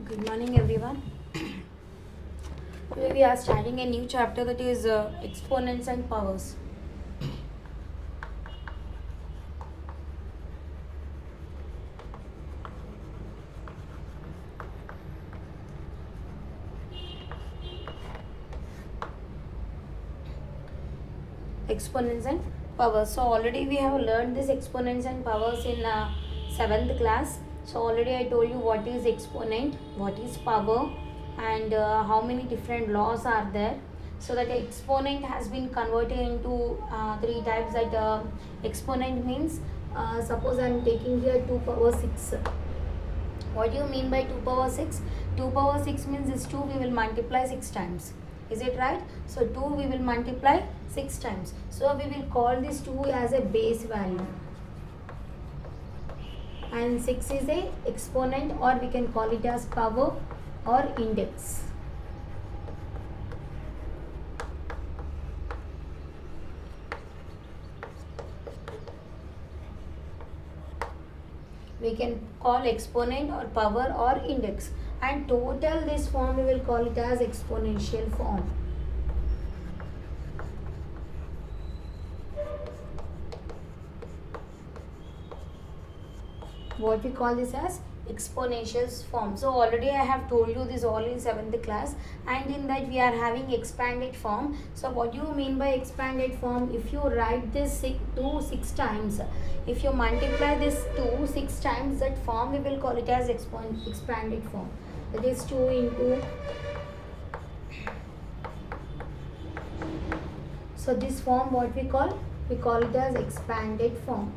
Good morning, everyone. Today we are starting a new chapter, that is exponents and powers. Exponents and powers. So already we have learned this exponents and powers in 7th class. So already I told you what is exponent, what is power, and how many different laws are there. So that exponent has been converted into three types. That exponent means, suppose I am taking here 2 power 6. What do you mean by 2 power 6? 2 power 6 means this 2 we will multiply 6 times. Is it right? So 2 we will multiply 6 times. So we will call this 2 as a base value. And 6 is a exponent, or we can call it as power or index. We can call exponent or power or index, and total this form we will call it as exponential form. What we call this as exponential form. So already I have told you this all in 7th class, and in that we are having expanded form. So what do you mean by expanded form? If you write this 2 6 times, if you multiply this 2 6 times, that form we will call it as expanded form. That is 2 into. So this form what we call? We call it as expanded form.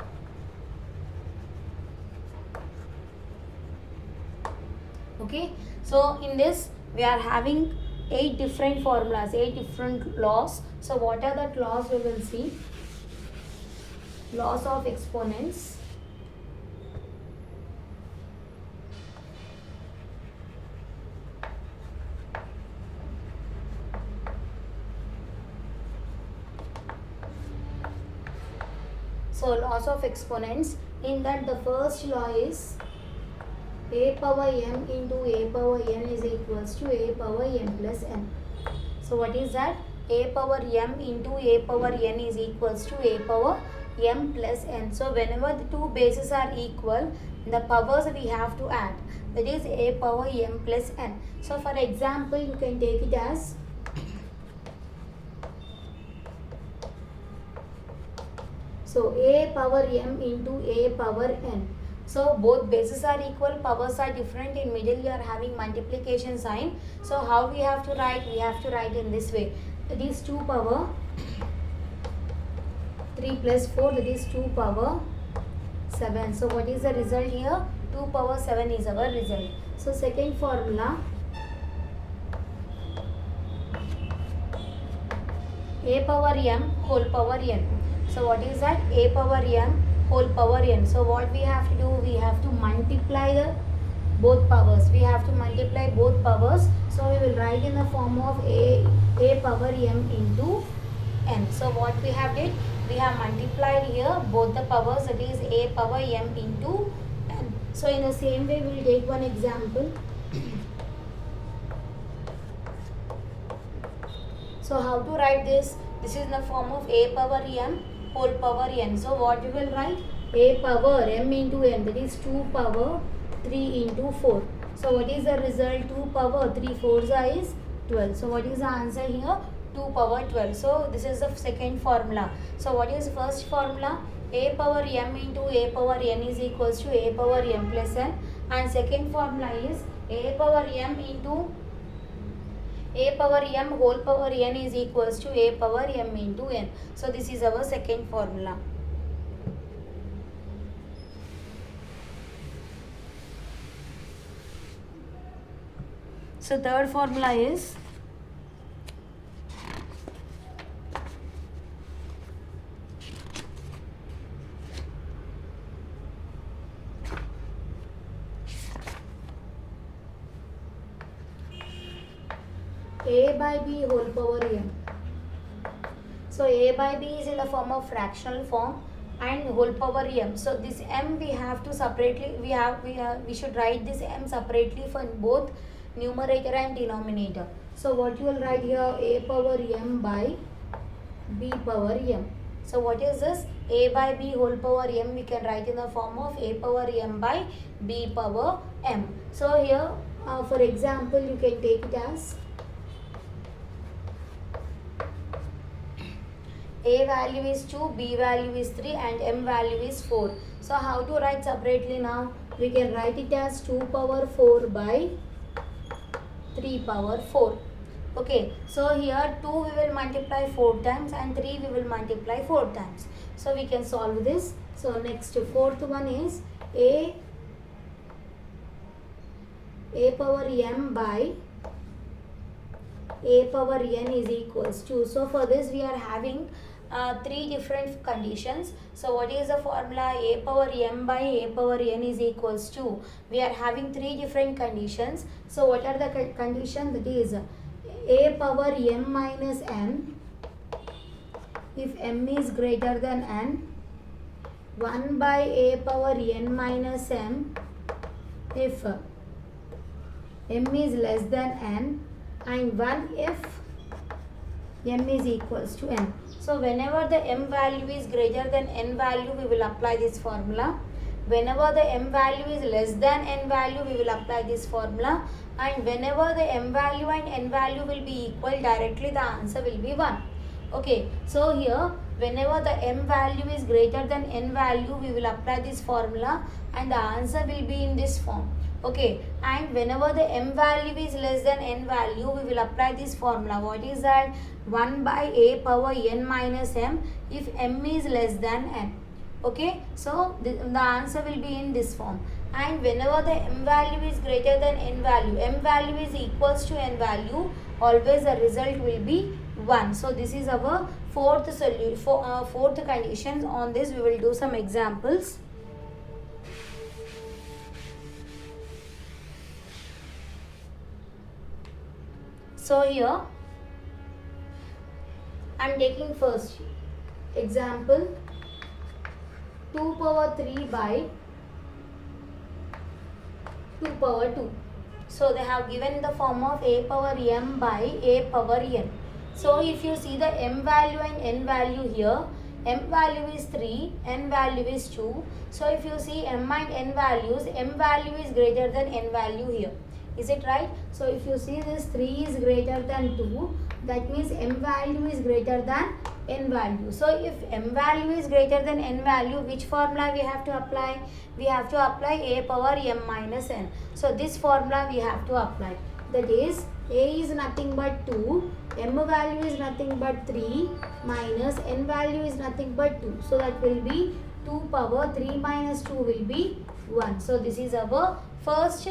Okay, so in this we are having 8 different formulas, 8 different laws. So what are the laws we will see? Laws of exponents, so laws of exponents, in that the first law is a power m into a power n is equals to a power m plus n. So what is that? A power m into a power n is equals to a power m plus n. So whenever the two bases are equal, the powers we have to add. That is a power m plus n. So for example, you can take it as a power m into a power n. So both bases are equal, powers are different. In middle you are having multiplication sign. So how we have to write? We have to write in this way. That is 2 power 3 plus 4, that is 2 power 7. So what is the result here? 2 power 7 is our result. So second formula, a power m whole power n. So what is that? A power m whole power n. So what we have to do? We have to multiply the both powers. We have to multiply both powers. So we will write in the form of a power m into n. So what we have did? We have multiplied here both the powers, that is a power m into n. So in the same way we will take one example. So how to write this? This is in the form of a power m whole power n. So what we will write? A power m into n, that is 2 power 3 into 4. So what is the result? 2 power 3 4s is 12. So what is the answer here? 2 power 12. So this is the second formula. So what is first formula? A power m into a power n is equals to a power m plus n. And second formula is a power m into a power m whole power n is equals to a power m into n. So this is our second formula. So third formula is a by b whole power m. So a by b is in the form of fractional form, and whole power m. So this m we have to separately, we should write this m separately for both numerator and denominator. So what you will write here, a power m by b power m. So what is this? A by b whole power m we can write in the form of a power m by b power m. So here for example you can take it as a value is 2, b value is 3 and m value is 4. So how to write separately now? We can write it as 2 power 4 by 3 power 4. Okay, so here 2 we will multiply 4 times and 3 we will multiply 4 times. So we can solve this. So next fourth one is a power m by a power n is equals to. So for this we are having three different conditions. So what is the formula? A power m by a power n is equals to. We are having three different conditions. So what are the conditions? That is a power m minus n if m is greater than n, 1 by a power n minus m if m is less than n, and 1 if m is equals to n. So whenever the m value is greater than n value, we will apply this formula. Whenever the m value is less than n value, we will apply this formula. And whenever the m value and n value will be equal, directly the answer will be 1. Okay, so here whenever the m value is greater than n value, we will apply this formula and the answer will be in this form. Okay, and whenever the m value is less than n value, we will apply this formula. What is that? 1 by a power n minus m if m is less than n. Okay, so the answer will be in this form. And whenever the m value is greater than n value, m value is equals to n value, always the result will be 1. So this is our fourth condition. On this we will do some examples. So here I am taking first example 2 power 3 by 2 power 2. So they have given in the form of a power m by a power n. So if you see the m value and n value here, m value is 3, n value is 2. So if you see m and n values, m value is greater than n value here. Is it right? So if you see this 3 is greater than 2, that means m value is greater than n value. So if m value is greater than n value, which formula we have to apply? We have to apply a power m minus n. So this formula we have to apply. That is a is nothing but 2, m value is nothing but 3 minus n value is nothing but 2. So that will be 2 power 3 minus 2 will be 1. So this is our first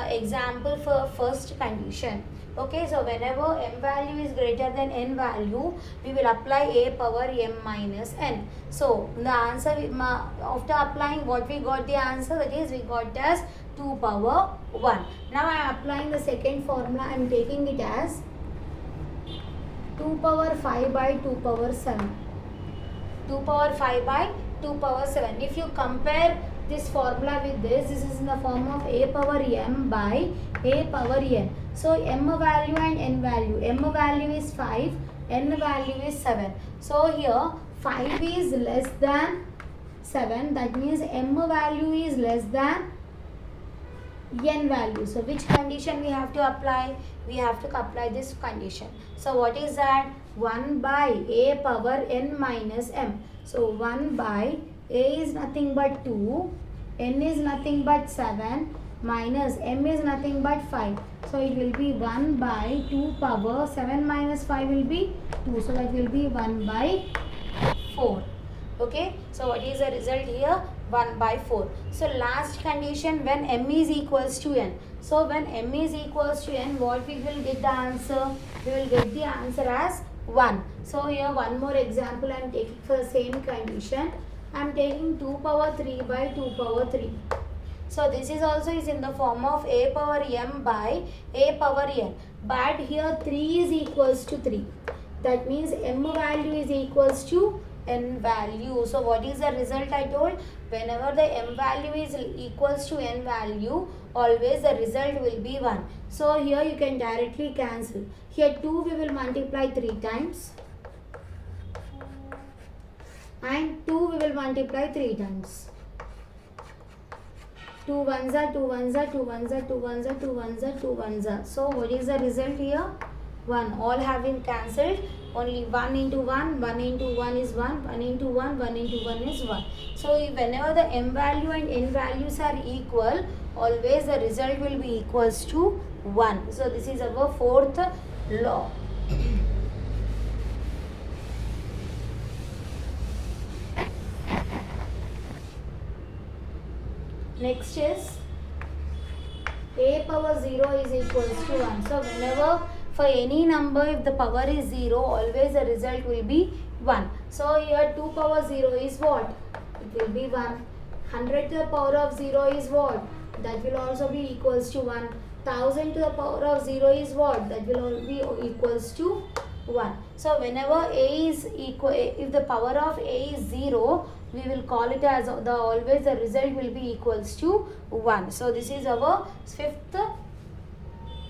example for first condition. Okay, so whenever m value is greater than n value, we will apply a power m minus n. So the answer, after applying what we got the answer, that is we got as 2 power 1. Now I am applying the second formula. I am taking it as 2 power 5 by 2 power 7. 2 power 5 by 2 power 7. If you compare this formula with this is in the form of a power m by a power n. So m value and n value. M value is 5, n value is 7. So here 5 is less than 7. That means m value is less than n value. So which condition we have to apply? We have to apply this condition. So what is that? 1 by a power n minus m. So 1 by a is nothing but 2, n is nothing but 7 minus m is nothing but 5. So it will be 1 by 2 power 7 minus 5 will be 2. So that will be 1 by 4. Okay, so what is the result here? 1 by 4. So last condition, when m is equals to n. So when m is equals to n, what we will get the answer? We will get the answer as 1. So here one more example I am taking for the same condition. I am taking 2 power 3 by 2 power 3. So this is also is in the form of a power m by a power n. But here 3 is equals to 3. That means m value is equals to n value. So what is the result I told? Whenever the m value is equals to n value, always the result will be 1. So here you can directly cancel. Here 2 we will multiply 3 times. And 2 we will multiply 3 times. 2 ones are 2 ones are 2 ones are 2 ones are 2 ones are 2 ones are. So what is the result here? 1. All have been cancelled. Only 1 into 1, 1 into 1 is 1, 1 into 1, 1 into 1 is 1. So whenever the m value and n values are equal, always the result will be equals to 1. So this is our fourth law. Next is a power 0 is equals to 1. So whenever for any number if the power is 0, always the result will be 1. So here 2 power 0 is what? It will be 1. 100 to the power of 0 is what? That will also be equals to 1. 1000 to the power of 0 is what? That will all be equals to 1. So whenever a is equal, if the power of a is 0, we will call it as always the result will be equals to 1. So this is our fifth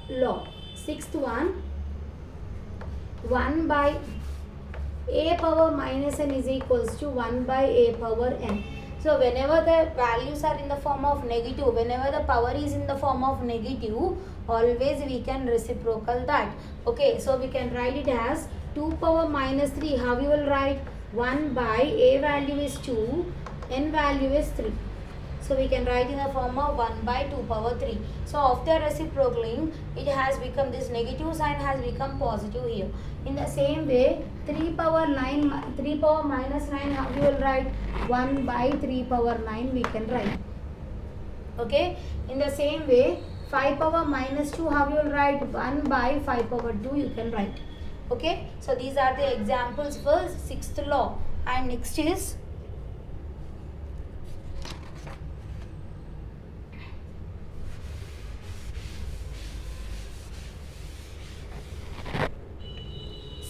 law. Sixth one, 1 by a power minus n is equals to 1 by a power n. So whenever the values are in the form of negative, whenever the power is in the form of negative, always we can reciprocal that. Okay, so we can write it as 2 power minus 3. How you will write? 1 by a value is 2, n value is 3. So we can write in the form of 1 by 2 power 3. So after reciprocaling, it has become, this negative sign has become positive here. In the same way, 3 power minus 9, how you will write? 1 by 3 power 9 we can write. Okay. In the same way, 5 power minus 2, how you will write? 1 by 5 power 2 you can write. Okay. So these are the examples for sixth law. And next is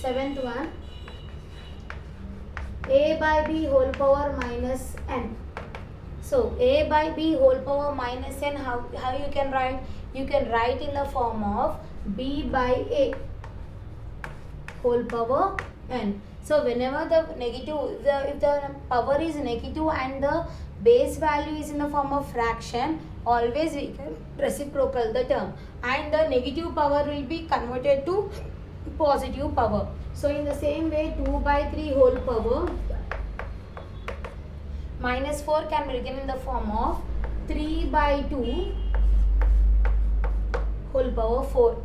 seventh one, a by b whole power minus n. So a by b whole power minus n, how you can write? You can write in the form of b by a whole power n. So whenever the negative, if the power is negative and the base value is in the form of fraction, always we can reciprocal the term, and the negative power will be converted to positive power. So in the same way, 2 by 3 whole power minus 4 can be written in the form of 3 by 2 whole power 4.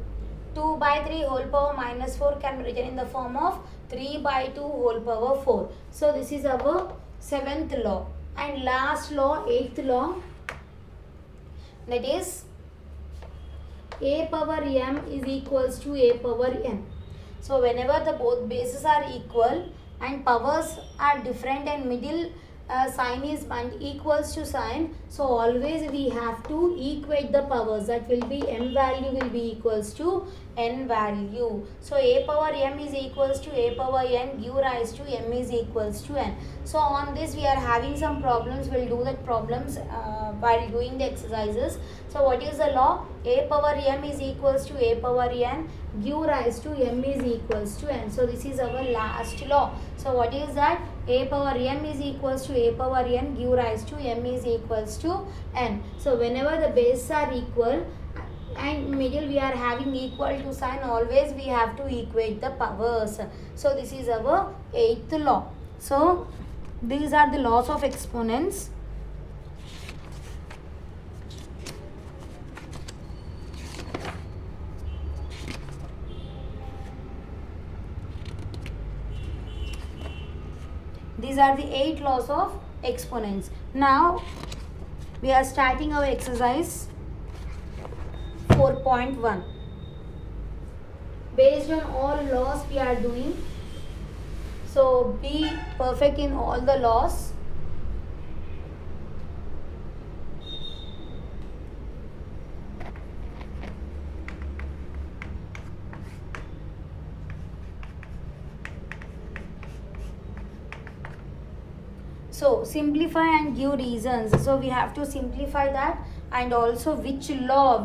2 by 3 whole power minus 4 can be written in the form of 3 by 2 whole power 4. So this is our seventh law. And last law, eighth law, that is a power m is equals to a power n. So whenever the both bases are equal and powers are different and middle sign is equals to sign, so always we have to equate the powers. That will be m value will be equals to n value. So a power m is equals to a power n, give rise to m is equals to n. So on this we are having some problems. We'll do that problems while doing the exercises. So what is the law? A power m is equals to a power n, give rise to m is equals to n. So this is our last law. So what is that? A power m is equals to a power n, give rise to m is equals to n. So whenever the bases are equal and middle we are having equal to sign, always we have to equate the powers. So this is our eighth law. So these are the laws of exponents. These are the 8 laws of exponents. Now we are starting our exercise 4.1. Based on all laws we are doing, so be perfect in all the laws. So simplify and give reasons. So we have to simplify that, and also which law,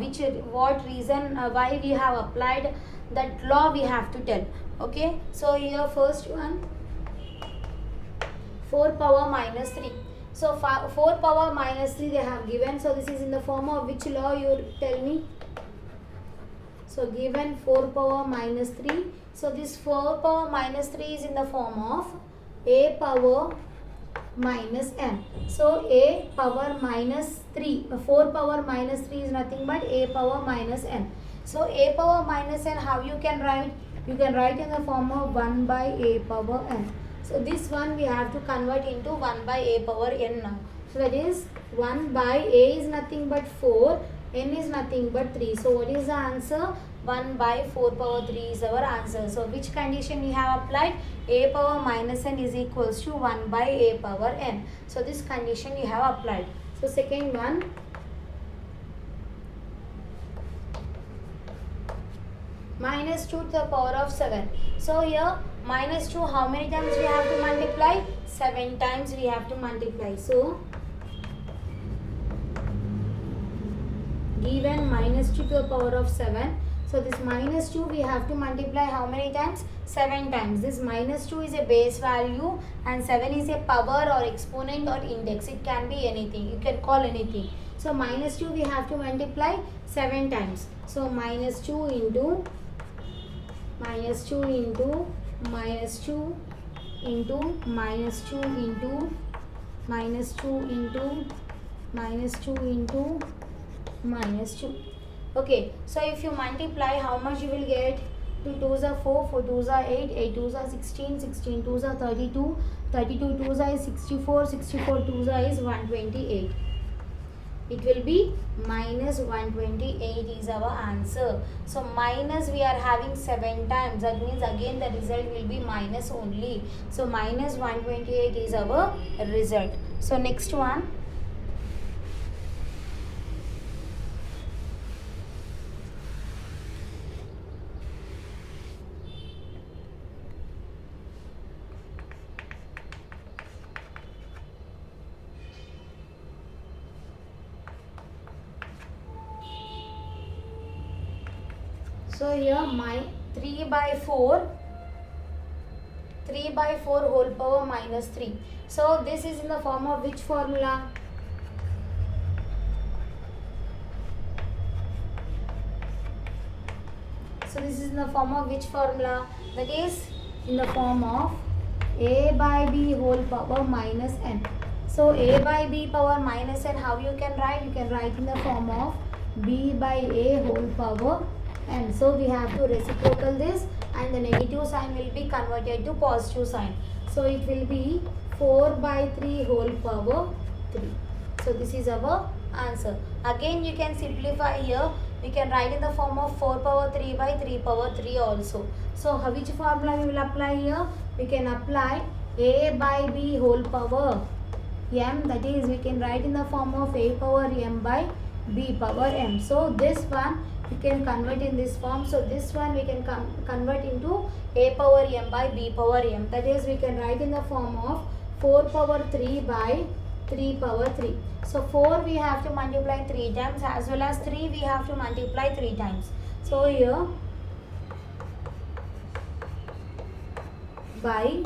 what reason, why we have applied that law we have to tell. Okay, so here first one, 4 power minus 3. So 4 power minus 3 they have given. So this is in the form of which law, you tell me. So given 4 power minus 3. So this 4 power minus 3 is in the form of a power minus n. So a power minus 3, 4 power minus 3 is nothing but a power minus n. So a power minus n, how you can write? You can write in the form of 1 by a power n. So this one we have to convert into 1 by a power n now. So that is 1 by a is nothing but 4, n is nothing but 3. So what is the answer? 1 by 4 power 3 is our answer. So which condition we have applied? A power minus n is equals to 1 by a power n. So this condition we have applied. So second one, minus 2 to the power of 7. So here minus 2, how many times we have to multiply? 7 times we have to multiply. So given minus 2 to the power of 7. So this minus 2 we have to multiply how many times? 7 times. This minus 2 is a base value and 7 is a power or exponent or index. It can be anything. You can call anything. So minus 2 we have to multiply 7 times. So minus 2 into minus 2 into minus 2 into minus 2 into minus 2 into minus 2 into minus 2. Okay, so if you multiply, how much you will get? 2 2s are 4, 4 2s are 8, 8 2s are 16, 16 2s are 32, 32 2s are 64, 64 2s are is 128. It will be minus 128 is our answer. So minus we are having 7 times. That means again the result will be minus only. So minus 128 is our result. So next one. So here my 3 by 4 whole power minus 3. So this is in the form of which formula? So this is in the form of which formula? That is in the form of a by b whole power minus n. So a by b power minus n, how you can write? You can write in the form of b by a whole power n. So we have to reciprocal this and the negative sign will be converted to positive sign. So it will be 4 by 3 whole power 3. So this is our answer. Again you can simplify here. We can write in the form of 4 power 3 by 3 power 3 also. So which formula we will apply here? We can apply a by b whole power m, that is we can write in the form of a power m by b power m. So this one we can convert in this form. So this one we can convert into a power m by b power m. That is we can write in the form of 4 power 3 by 3 power 3. So 4 we have to multiply 3 times, as well as 3 we have to multiply 3 times. So here by,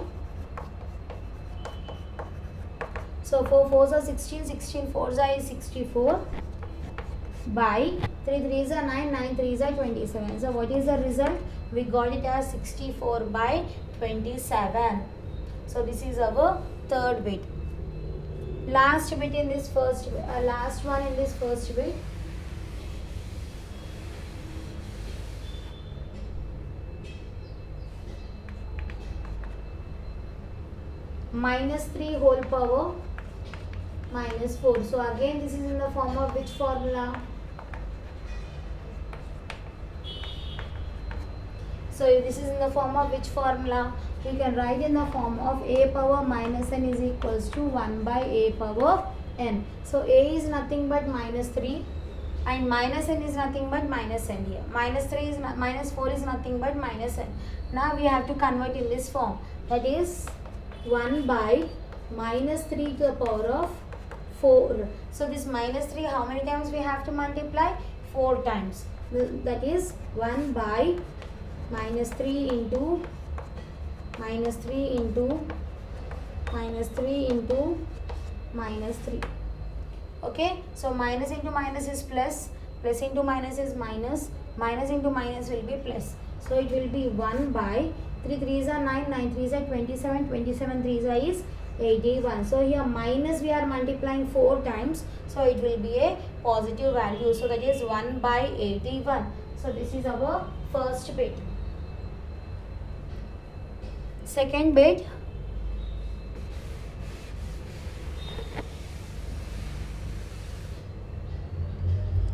so 4 4s are 16, 16 4s are 64 by 3 3s are 9, 9 3s are 27. So what is the result? We got it as 64 by 27. So this is our third bit. Last bit in this first, last one in this first bit. Minus 3 whole power minus 4. So again this is in the form of which formula? So this is in the form of which formula? We can write in the form of a power minus n is equals to 1 by a power n. So a is nothing but minus 3 and minus n is nothing but minus n here. Minus 3 is minus 4 is nothing but minus n. Now we have to convert in this form. That is 1 by minus 3 to the power of 4. So this minus 3, how many times we have to multiply? 4 times. That is 1 by minus 3 into minus 3 into minus 3 into minus 3. Okay, so minus into minus is plus, plus into minus is minus, minus into minus will be plus. So it will be 1 by 3 3s are 9, 9 3s are 27, 27 3s are is 81. So here minus we are multiplying 4 times, so it will be a positive value. So that is 1 by 81. So this is our first bit. Second bit,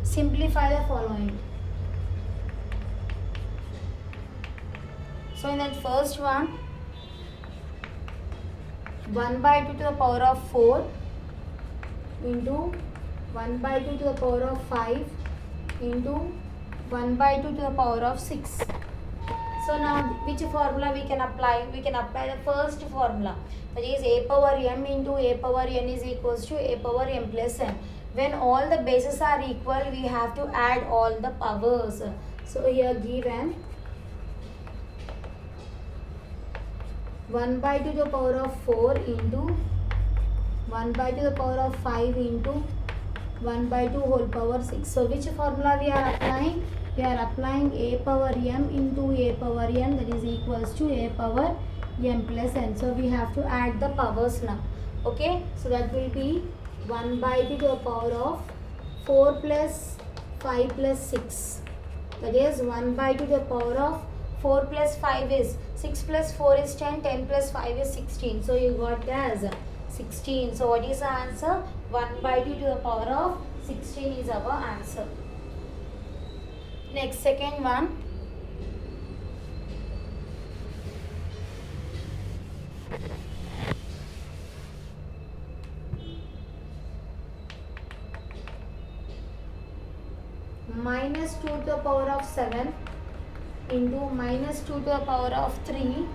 simplify the following. So in that first one, 1 by 2 to the power of 4 into 1 by 2 to the power of 5 into 1 by 2 to the power of 6. So now which formula we can apply? We can apply the first formula, that is a power m into a power n is equals to a power m plus n. When all the bases are equal, we have to add all the powers. So here given 1 by 2 to the power of 4 into 1 by 2 to the power of 5 into 1 by 2 whole power 6. So which formula we are applying? We are applying a power m into a power n, that is equals to a power m plus n. So we have to add the powers now. Okay, so that will be 1 by 2 to the power of 4 plus 5 plus 6. That is 1 by 2 to the power of 4 plus 5 is 6 plus 4 is 10, 10 plus 5 is 16. So you got as 16. So what is the answer? 1 by 2 to the power of 16 is our answer. Next, second one. Minus 2 to the power of 7 into minus 2 to the power of 3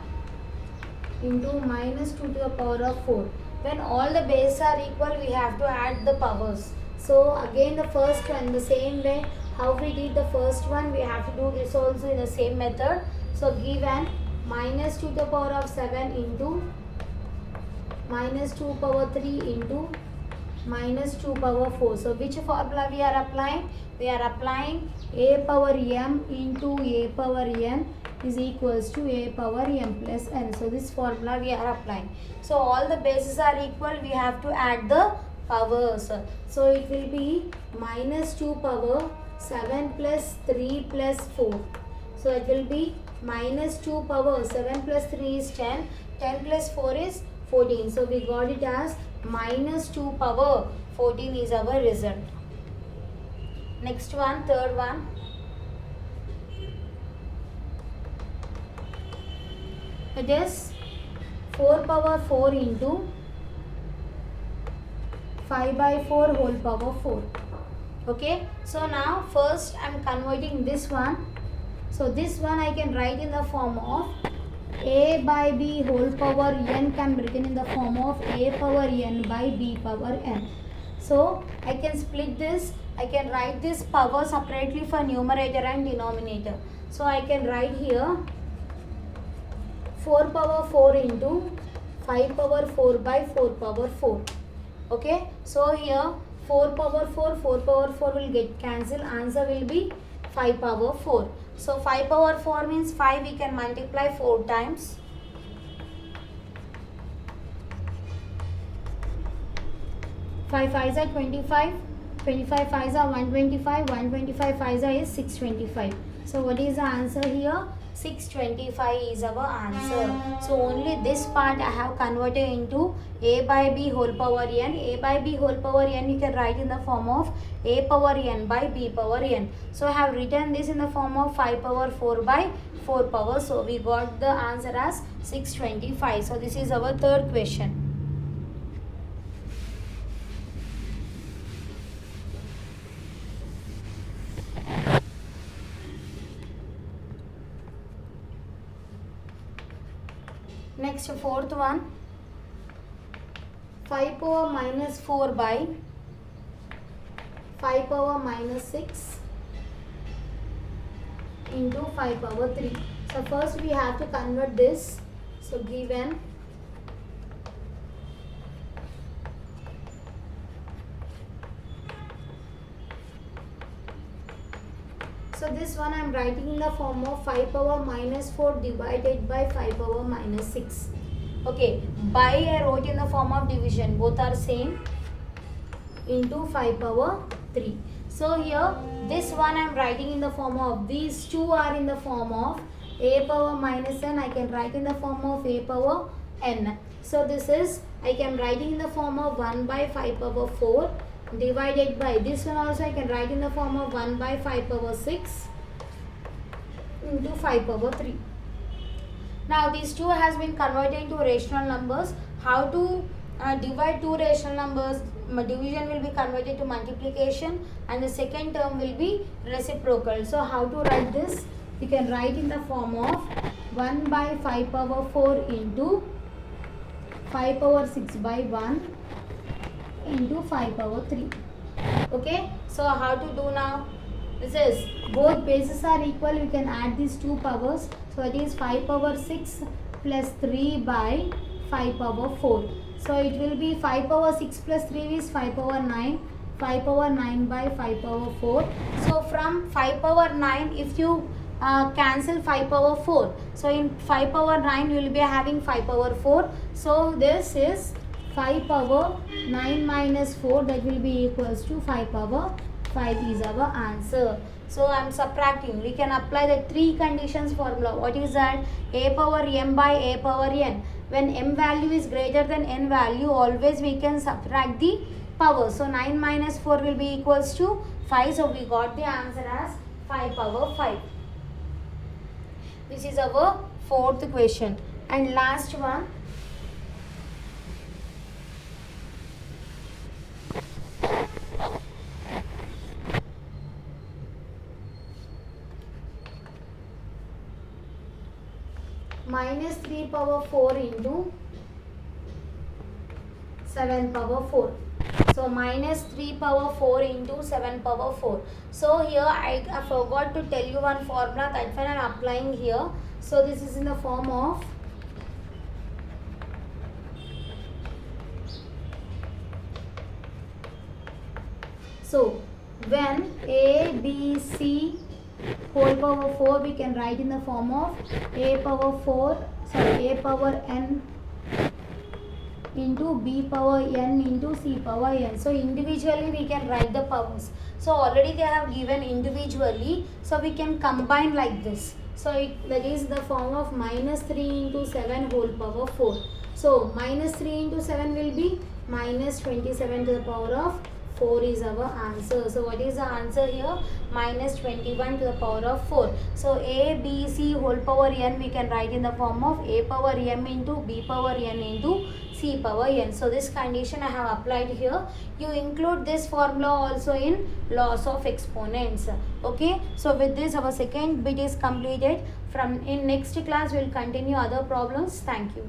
into minus 2 to the power of 4. When all the bases are equal, we have to add the powers. So again the first one, the same way how we did the first one, we have to do this also in the same method. So given minus 2 to the power of 7 into minus 2 power 3 into minus 2 power 4. So which formula we are applying? We are applying a power m into a power n is equals to a power m plus n. So this formula we are applying. So all the bases are equal, we have to add the powers. So it will be minus 2 power 7 plus 3 plus 4. So it will be minus 2 power 7 plus 3 is 10, 10 plus 4 is 14. So we got it as minus 2 power 14 is our result. Next one, third one. It is 4 power 4 into 5 by 4 whole power 4. Okay, so now first I am converting this one. So this one I can write in the form of a by b whole power n can be written in the form of a power n by b power n. So I can split this, I can write this power separately for numerator and denominator. So I can write here 4 power 4 into 5 power 4 by 4 power 4. Okay, so here 4 power 4, 4 power 4 will get cancelled. Answer will be 5 power 4. So 5 power 4 means 5 we can multiply 4 times. 5 5s are 25, 25 5s are 125, 125 5s are is 625. So what is the answer here? 625 is our answer. So only this part I have converted into a by b whole power n. A by b whole power n you can write in the form of a power n by b power n. So I have written this in the form of 5 power 4 by 4 power. So we got the answer as 625. So this is our third question. Next, fourth one. 5 power minus 4 by 5 power minus 6 into 5 power 3. So first we have to convert this. So given so this one I am writing in the form of 5 power minus 4 divided by 5 power minus 6. Okay, by I wrote in the form of division, both are same, into 5 power 3. So here this one I am writing in the form of, these two are in the form of a power minus n, I can write in the form of a power n. So this is, I can writing in the form of 1 by 5 power 4 divided by, this one also I can write in the form of 1 by 5 power 6 into 5 power 3. Now these two has been converted into rational numbers. How to divide two rational numbers? Division will be converted to multiplication and the second term will be reciprocal. So how to write this? You can write in the form of 1 by 5 power 4 into 5 power 6 by 1 into 5 power 3. Okay, so how to do now? This is, both bases are equal, we can add these two powers. So it is 5 power 6 plus 3 by 5 power 4. So it will be 5 power 6 plus 3 is 5 power 9. 5 power 9 by 5 power 4. So from 5 power 9, if you cancel 5 power 4, so in 5 power 9 you will be having 5 power 4. So this is 5 power 9 minus 4, that will be equals to 5 power 5 is our answer. So I am subtracting. We can apply the three conditions formula. What is that? A power m by a power n. When m value is greater than n value, always we can subtract the power. So 9 minus 4 will be equals to 5. So we got the answer as 5 power 5. This is our fourth question. And last one. Minus 3 power 4 into 7 power 4. So minus 3 power 4 into 7 power 4. So here I forgot to tell you one formula, that one I am applying here. So this is in the form of when a, b, c whole power 4, we can write in the form of a power n into b power n into c power n. So individually we can write the powers. So already they have given individually, so we can combine like this. So that is the form of minus 3 into 7 whole power 4. So minus 3 into 7 will be minus 27 to the power of 4 is our answer. So what is the answer here? Minus 21 to the power of 4. So a, b, c whole power n we can write in the form of a power m into b power n into c power n. So this condition I have applied here. You include this formula also in laws of exponents. Okay. So with this our second bit is completed. From in next class we will continue other problems. Thank you.